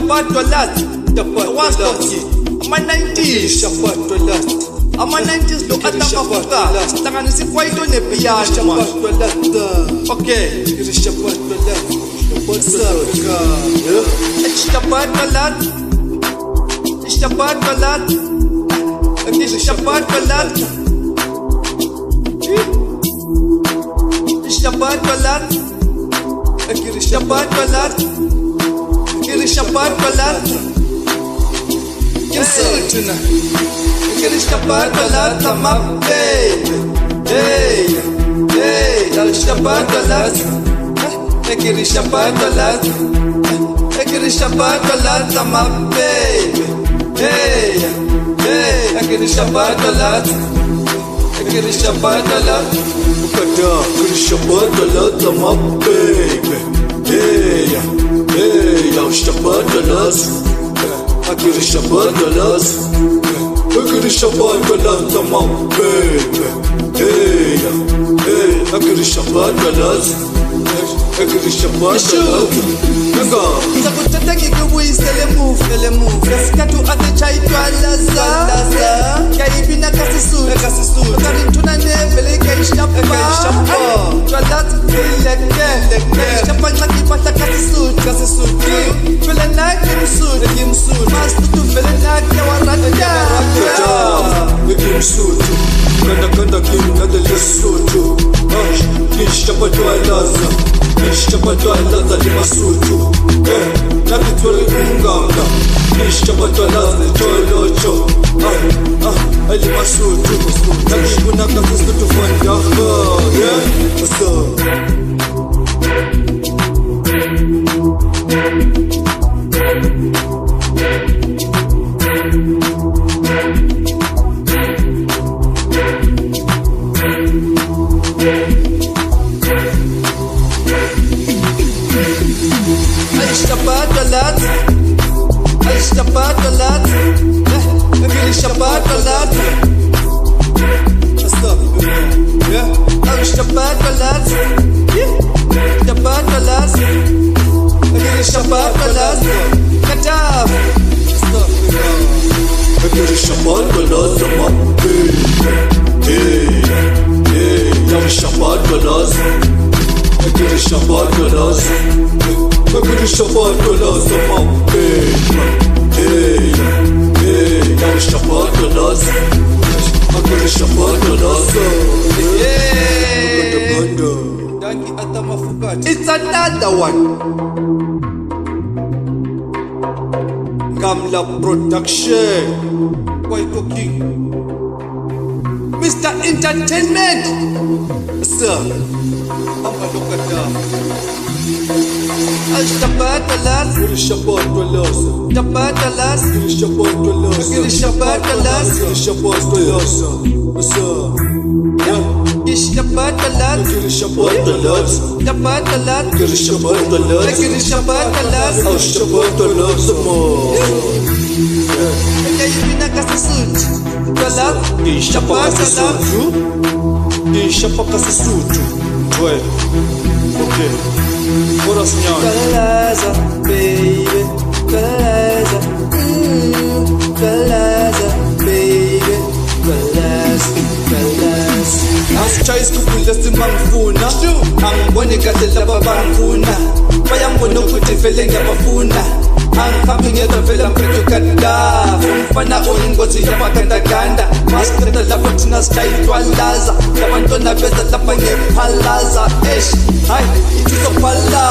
$1 ama-90s ama-90s lo atamafuka sihlanganisa ikwaito nepiyano okay Sakutata ngikubuyisele emuva lesikhathi atechayitwalaza kayibina kasisudu karintuna nevele kayishapa twalat ileke shapa ncaki pata kasisudu vele nake msudu mastutu vele nake warata ngimsudu kanda kimnada lesudu kishapa twalaza limasudu nakitwele kunganga nishabatwalaza tsholotsho alimasudu nakibunaka sisudu fondaha It's another one. Gamla Production. Why talking? Mr. Entertainment. Sir, I'm a look at that. Al-Shabbat-Alas. Al-Shabbat-Alas. Shabbat-Alas. Al-Shabbat-Alas. Al-Shabbat-Alas. Al-Shabbat-Alas. Sir. Shabbat-Alas. Shabbat-Alas. Shabbat-Alas. Shabbat-Alas. Shabbat-Alas. Shabbat-Alas. Kayibina kasisudu. Kalat. Shabbat-Alas. Kasisudu. Okay. Bora senhora. Beleza, baby. Beleza. Beleza, baby. Beleza. Asitshaya isikhuphula simangifuna angibone kahle laba bangifuna bayangibona ukuthi vele ngiyabafuna angikhambi ngedwa vele mphethu Gaddafi umfana oyingozi yabagandaganda masiqeda lapho thina sitshayitwalaza labantwana beza lapha ngephalaza hayi ituzophala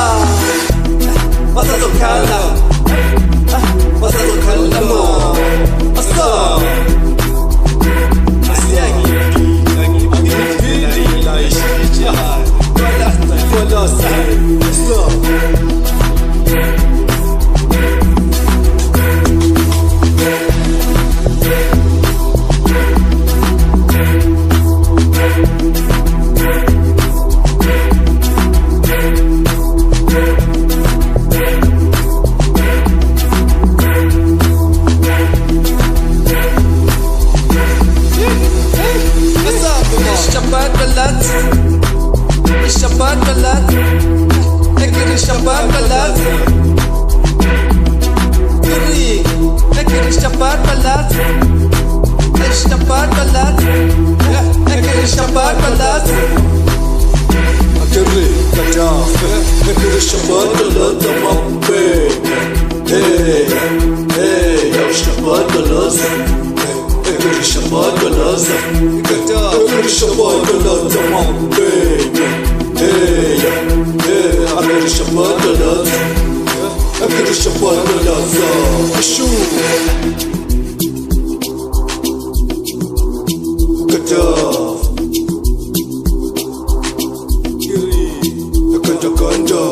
basazokhala mo asa Shabbat balat, Shabbat balat, Shabbat balat. Akere kadaf, Shabbat balat amambe. Hey, hey, Shabbat balat, Shabbat balat, Shabbat balat amambe. Hey, hey, Shabbat balat. أكل الشباب واللازة أشوف كتاف كيري كنجا كنجا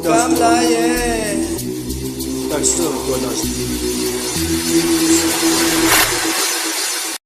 كام لايه تكسر ولا